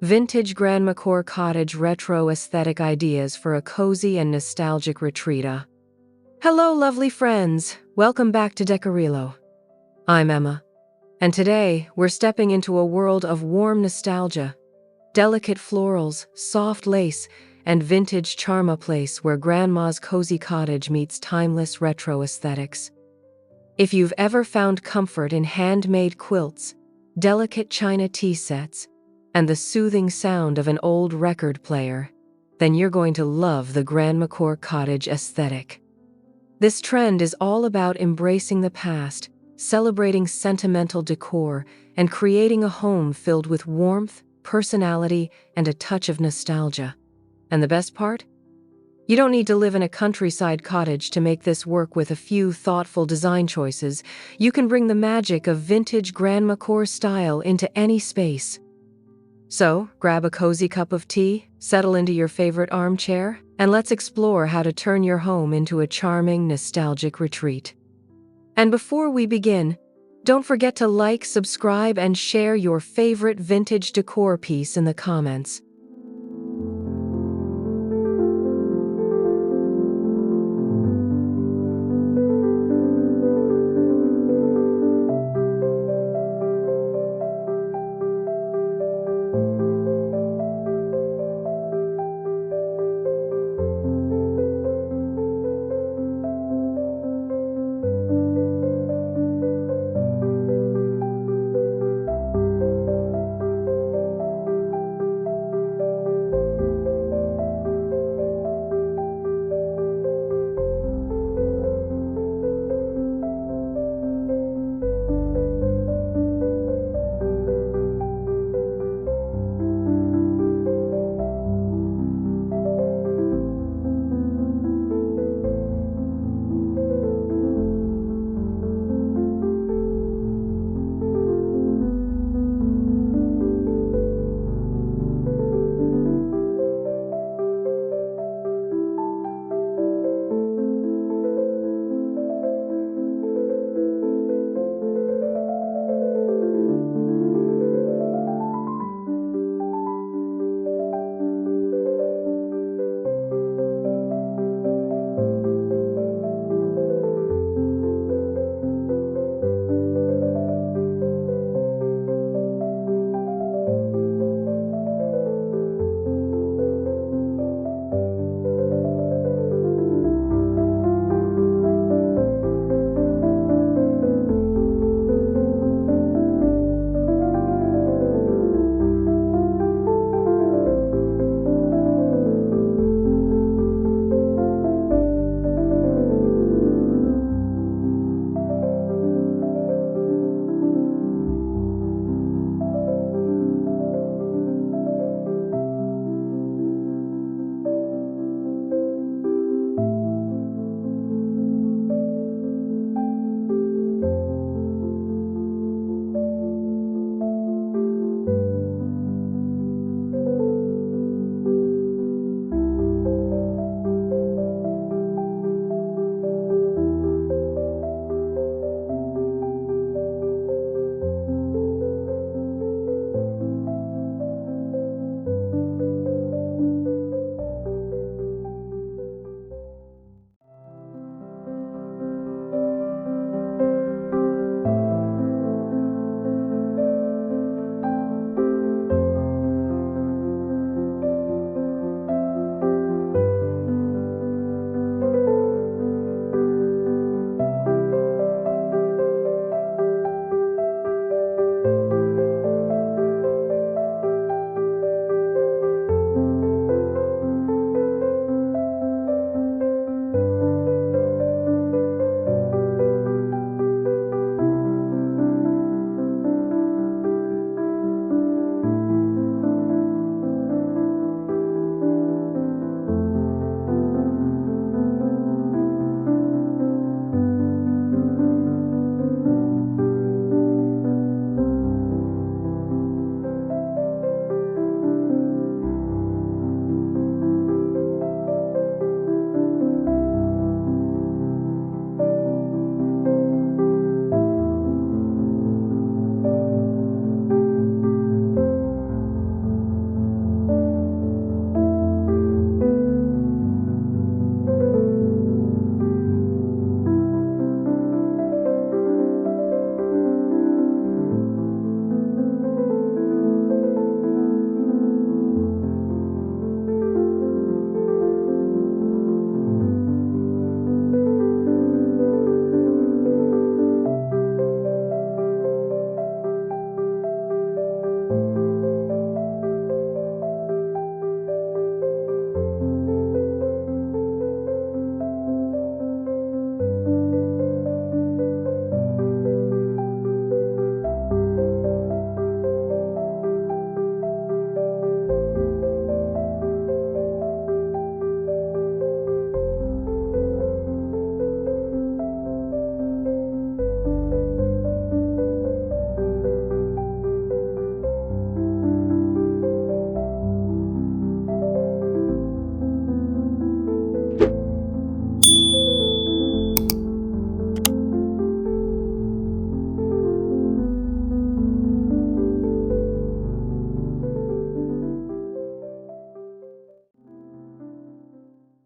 Vintage Grandmacore Cottage retro aesthetic ideas for a cozy and nostalgic retreat. Hello, lovely friends. Welcome back to Decorillo. I'm Emma, and today we're stepping into a world of warm nostalgia, delicate florals, soft lace, and vintage charm, a place where Grandma's cozy cottage meets timeless retro aesthetics. If you've ever found comfort in handmade quilts, delicate china tea sets, and the soothing sound of an old record player, then you're going to love the Grandmacore Cottage aesthetic. This trend is all about embracing the past, celebrating sentimental decor, and creating a home filled with warmth, personality, and a touch of nostalgia. And the best part? You don't need to live in a countryside cottage to make this work. With a few thoughtful design choices, you can bring the magic of vintage Grandmacore style into any space. So, grab a cozy cup of tea, settle into your favorite armchair, and let's explore how to turn your home into a charming, nostalgic retreat. And before we begin, don't forget to like, subscribe, and share your favorite vintage decor piece in the comments.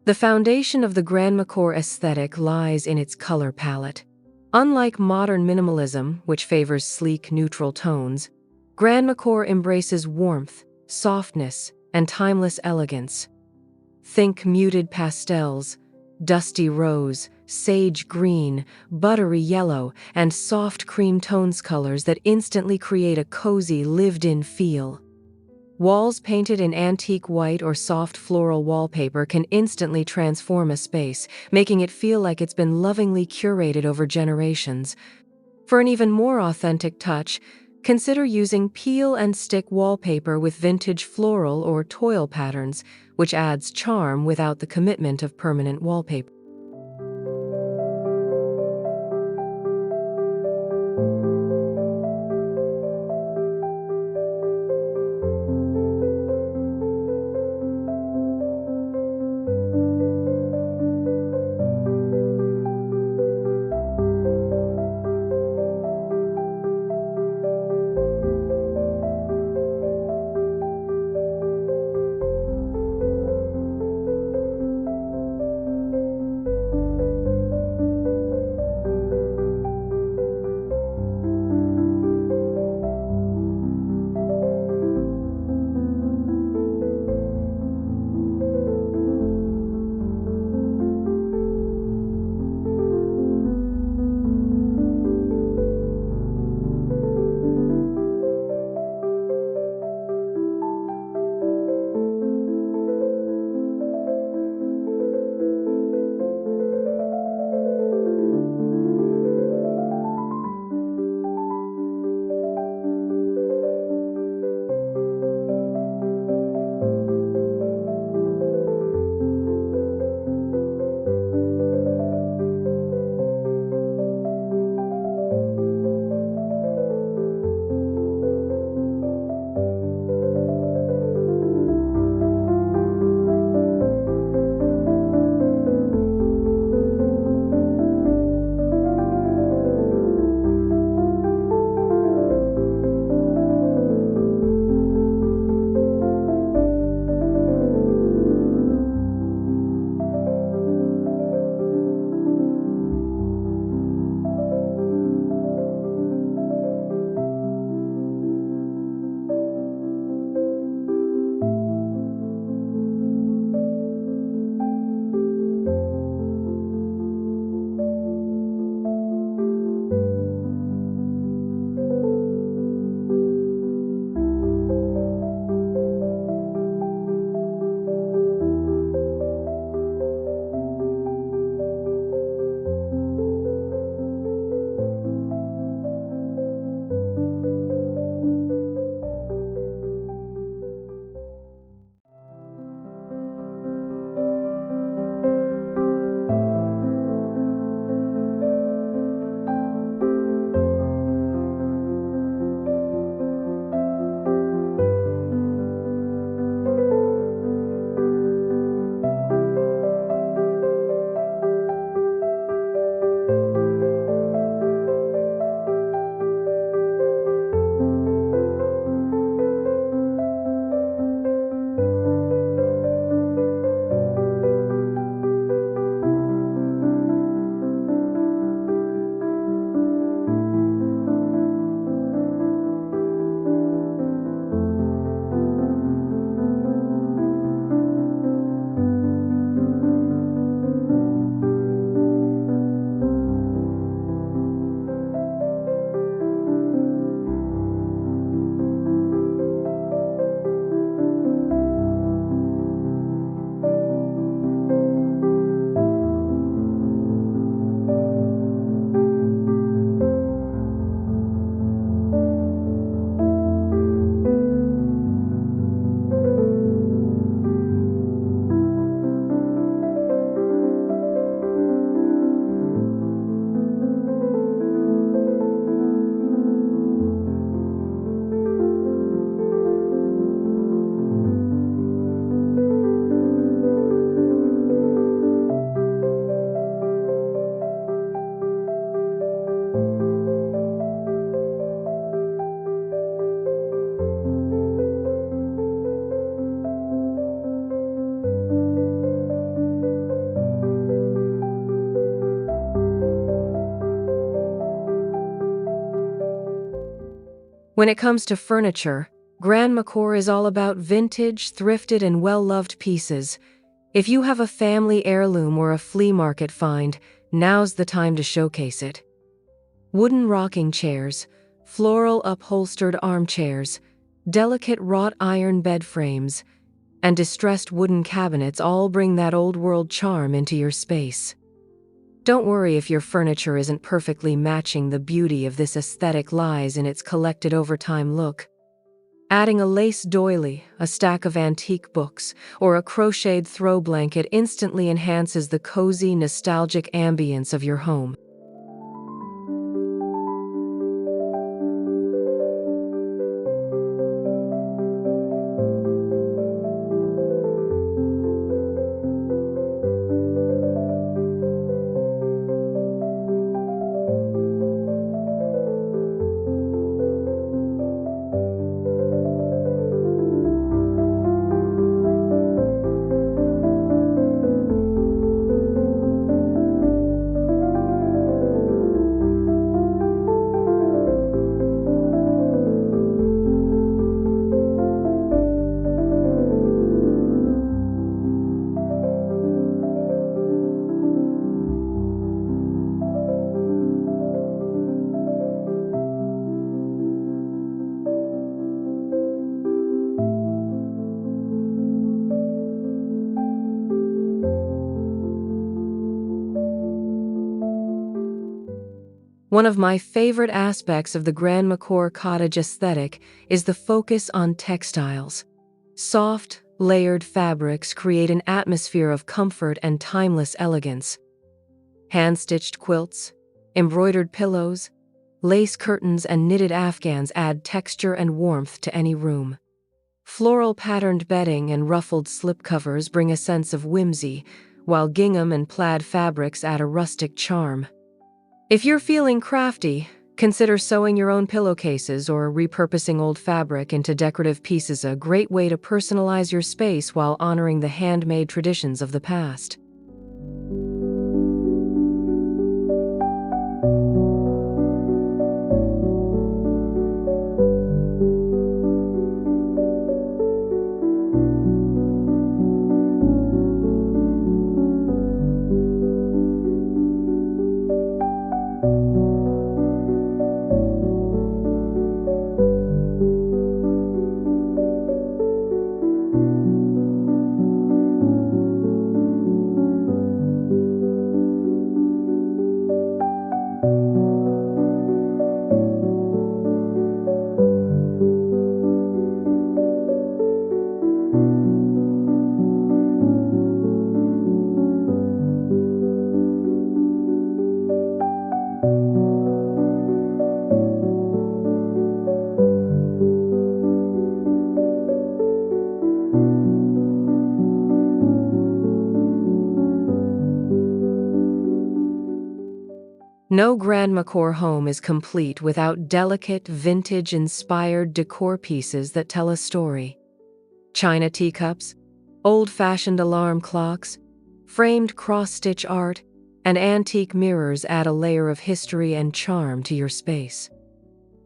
The foundation of the Grandmacore aesthetic lies in its color palette. Unlike modern minimalism, which favors sleek, neutral tones, Grandmacore embraces warmth, softness, and timeless elegance. Think muted pastels, dusty rose, sage green, buttery yellow, and soft cream tones colors that instantly create a cozy, lived-in feel. Walls painted in antique white or soft floral wallpaper can instantly transform a space, making it feel like it's been lovingly curated over generations. For an even more authentic touch, consider using peel and stick wallpaper with vintage floral or toile patterns, which adds charm without the commitment of permanent wallpaper. When it comes to furniture, Grandmacore is all about vintage, thrifted, and well-loved pieces. If you have a family heirloom or a flea market find, now's the time to showcase it. Wooden rocking chairs, floral upholstered armchairs, delicate wrought iron bed frames, and distressed wooden cabinets all bring that old-world charm into your space. Don't worry if your furniture isn't perfectly matching. The beauty of this aesthetic lies in its collected over time look. Adding a lace doily, a stack of antique books, or a crocheted throw blanket instantly enhances the cozy, nostalgic ambience of your home. One of my favorite aspects of the Grandmacore Cottage aesthetic is the focus on textiles. Soft, layered fabrics create an atmosphere of comfort and timeless elegance. Hand-stitched quilts, embroidered pillows, lace curtains, and knitted afghans add texture and warmth to any room. Floral patterned bedding and ruffled slipcovers bring a sense of whimsy, while gingham and plaid fabrics add a rustic charm. If you're feeling crafty, consider sewing your own pillowcases or repurposing old fabric into decorative pieces, a great way to personalize your space while honoring the handmade traditions of the past. No Grandmacore home is complete without delicate, vintage-inspired decor pieces that tell a story. China teacups, old-fashioned alarm clocks, framed cross-stitch art, and antique mirrors add a layer of history and charm to your space.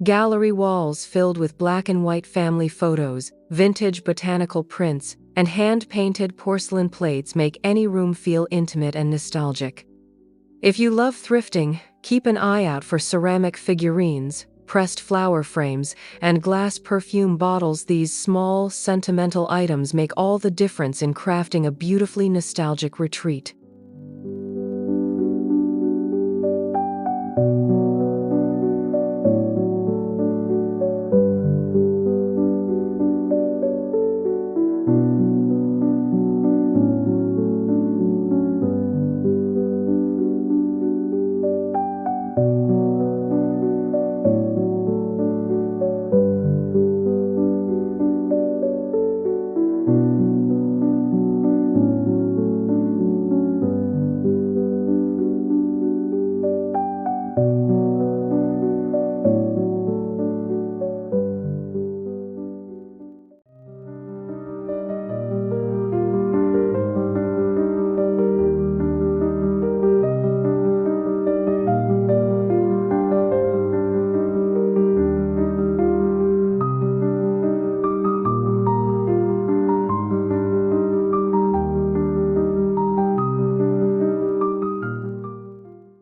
Gallery walls filled with black and white family photos, vintage botanical prints, and hand-painted porcelain plates make any room feel intimate and nostalgic. If you love thrifting, keep an eye out for ceramic figurines, pressed flower frames, and glass perfume bottles. These small, sentimental items make all the difference in crafting a beautifully nostalgic retreat.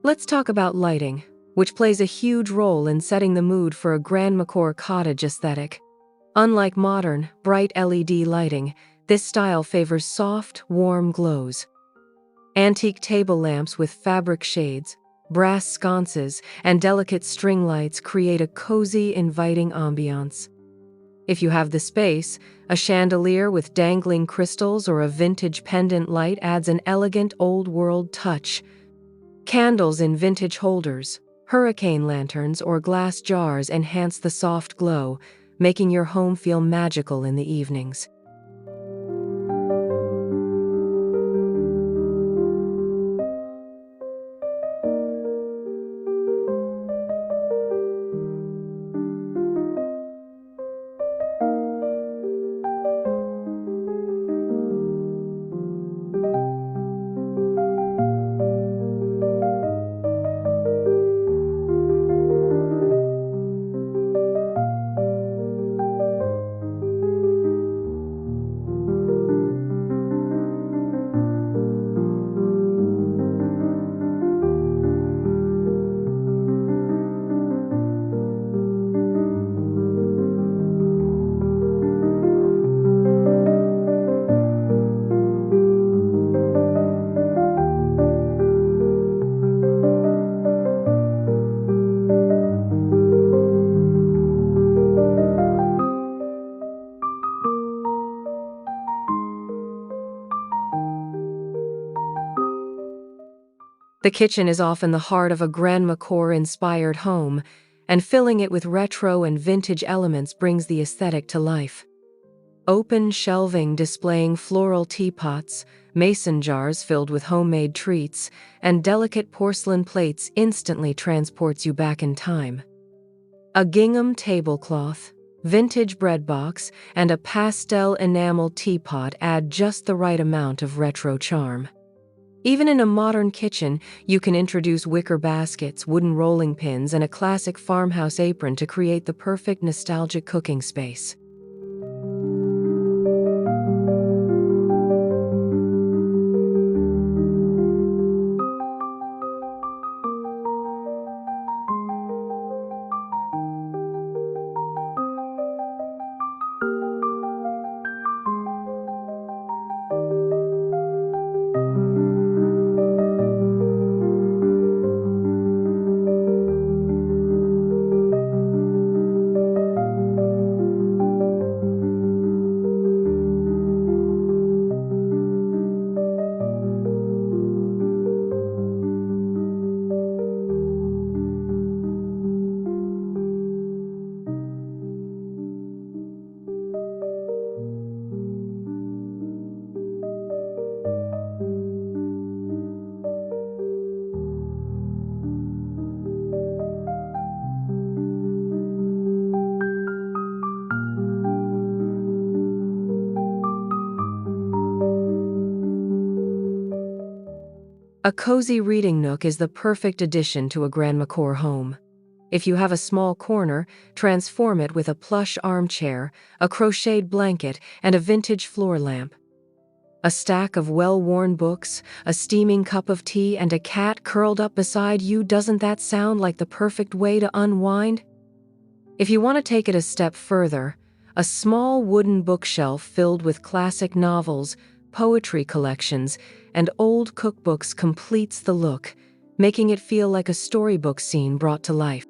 Let's talk about lighting, which plays a huge role in setting the mood for a Grandmacore Cottage aesthetic. Unlike modern, bright LED lighting, this style favors soft, warm glows. Antique table lamps with fabric shades, brass sconces, and delicate string lights create a cozy, inviting ambiance. If you have the space, a chandelier with dangling crystals or a vintage pendant light adds an elegant old-world touch. Candles in vintage holders, hurricane lanterns, or glass jars enhance the soft glow, making your home feel magical in the evenings. The kitchen is often the heart of a Grandmacore-inspired home, and filling it with retro and vintage elements brings the aesthetic to life. Open shelving displaying floral teapots, mason jars filled with homemade treats, and delicate porcelain plates instantly transports you back in time. A gingham tablecloth, vintage bread box, and a pastel enamel teapot add just the right amount of retro charm. Even in a modern kitchen, you can introduce wicker baskets, wooden rolling pins, and a classic farmhouse apron to create the perfect nostalgic cooking space. A cozy reading nook is the perfect addition to a Grandmacore home. If you have a small corner, transform it with a plush armchair, a crocheted blanket, and a vintage floor lamp. A stack of well-worn books, a steaming cup of tea, and a cat curled up beside you, doesn't that sound like the perfect way to unwind? If you want to take it a step further, a small wooden bookshelf filled with classic novels, poetry collections, and old cookbooks completes the look, making it feel like a storybook scene brought to life.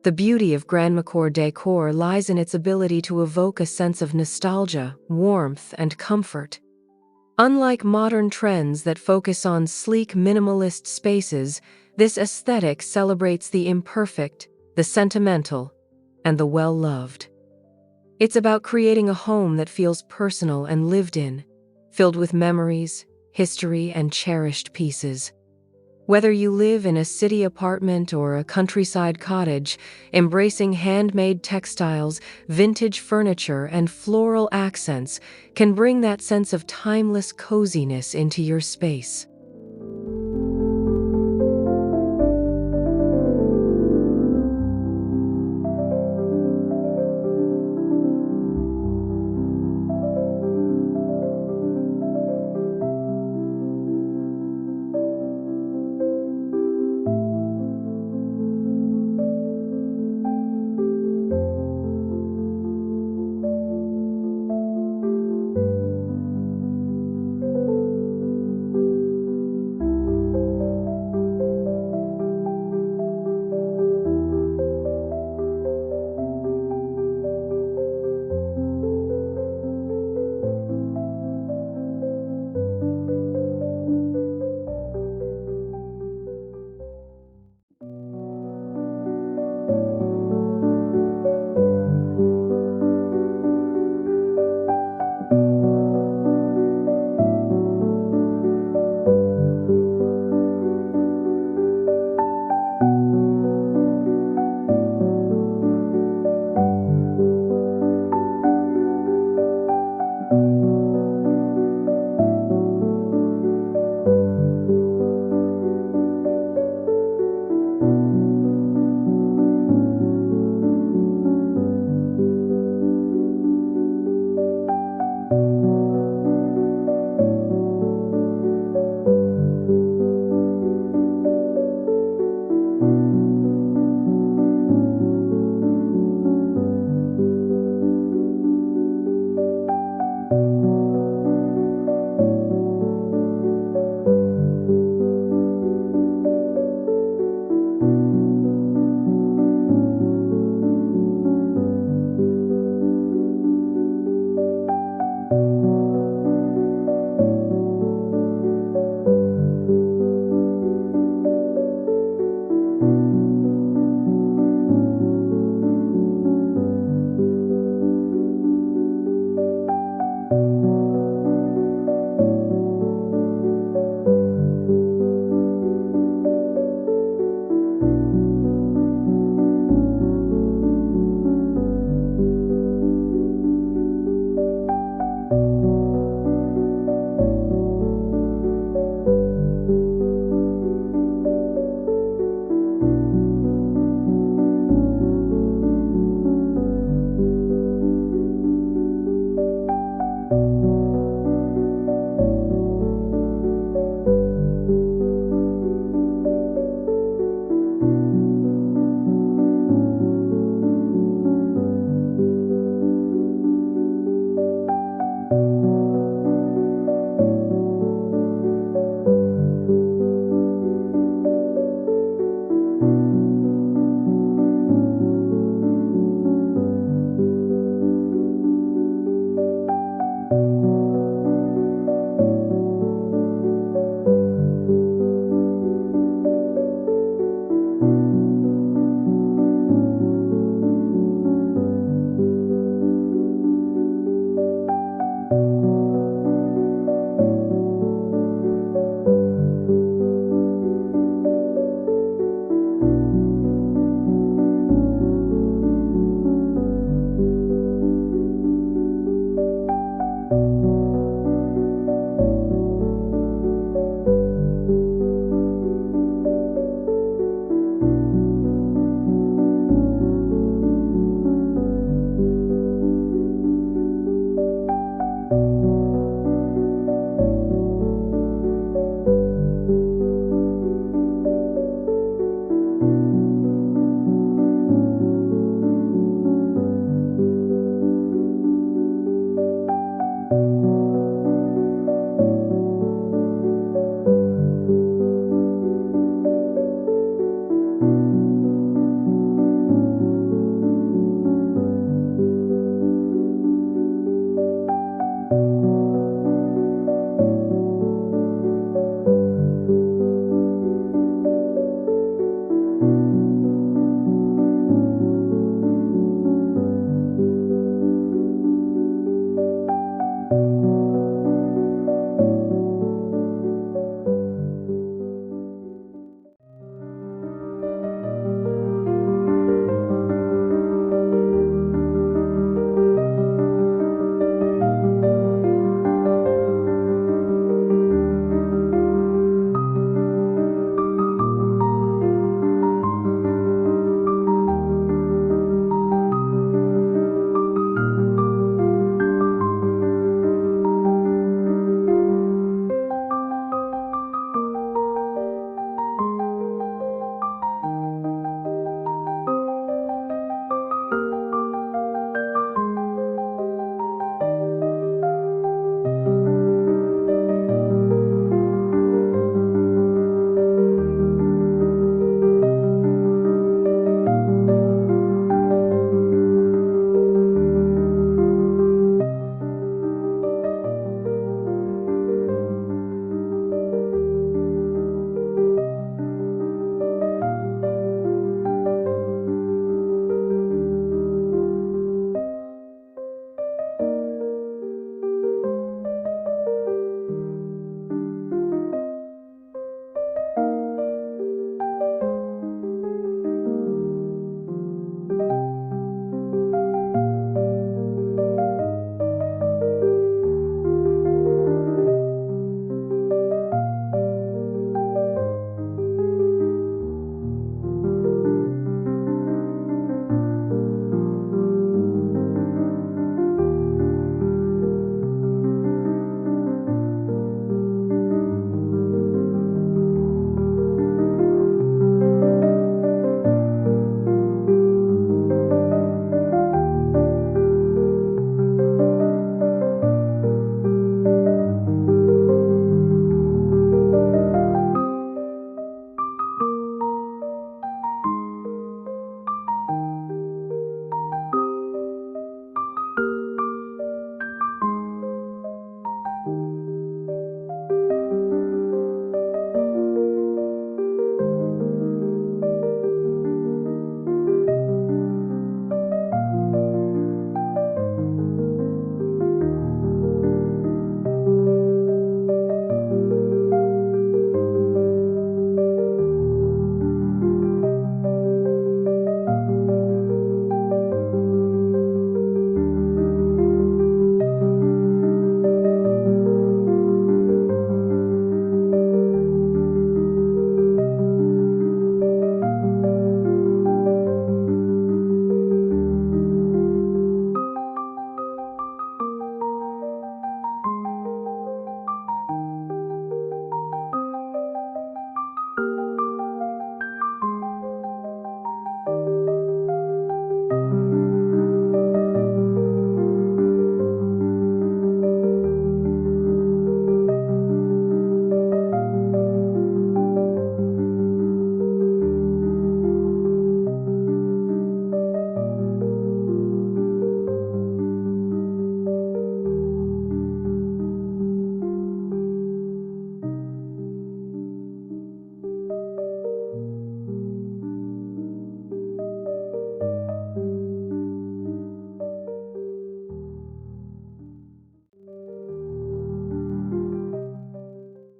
The beauty of Grandmacore decor lies in its ability to evoke a sense of nostalgia, warmth, and comfort. Unlike modern trends that focus on sleek minimalist spaces, this aesthetic celebrates the imperfect, the sentimental, and the well-loved. It's about creating a home that feels personal and lived in, filled with memories, history, and cherished pieces. Whether you live in a city apartment or a countryside cottage, embracing handmade textiles, vintage furniture, and floral accents can bring that sense of timeless coziness into your space.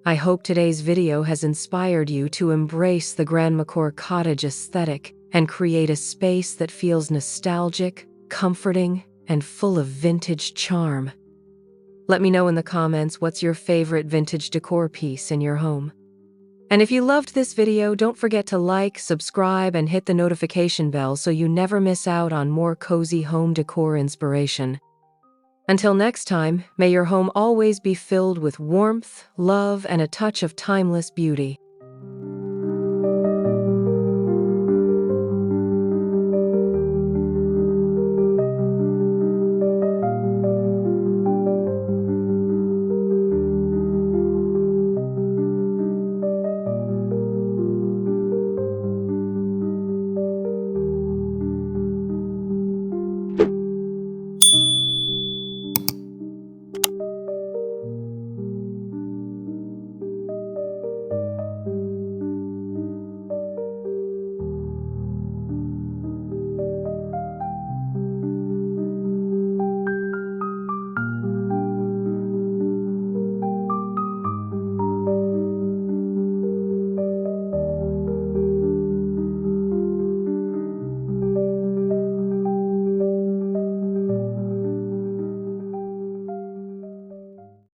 I hope today's video has inspired you to embrace the Grandmacore Cottage aesthetic and create a space that feels nostalgic, comforting, and full of vintage charm. Let me know in the comments what's your favorite vintage decor piece in your home. And if you loved this video, don't forget to like, subscribe, and hit the notification bell so you never miss out on more cozy home decor inspiration. Until next time, may your home always be filled with warmth, love, and a touch of timeless beauty.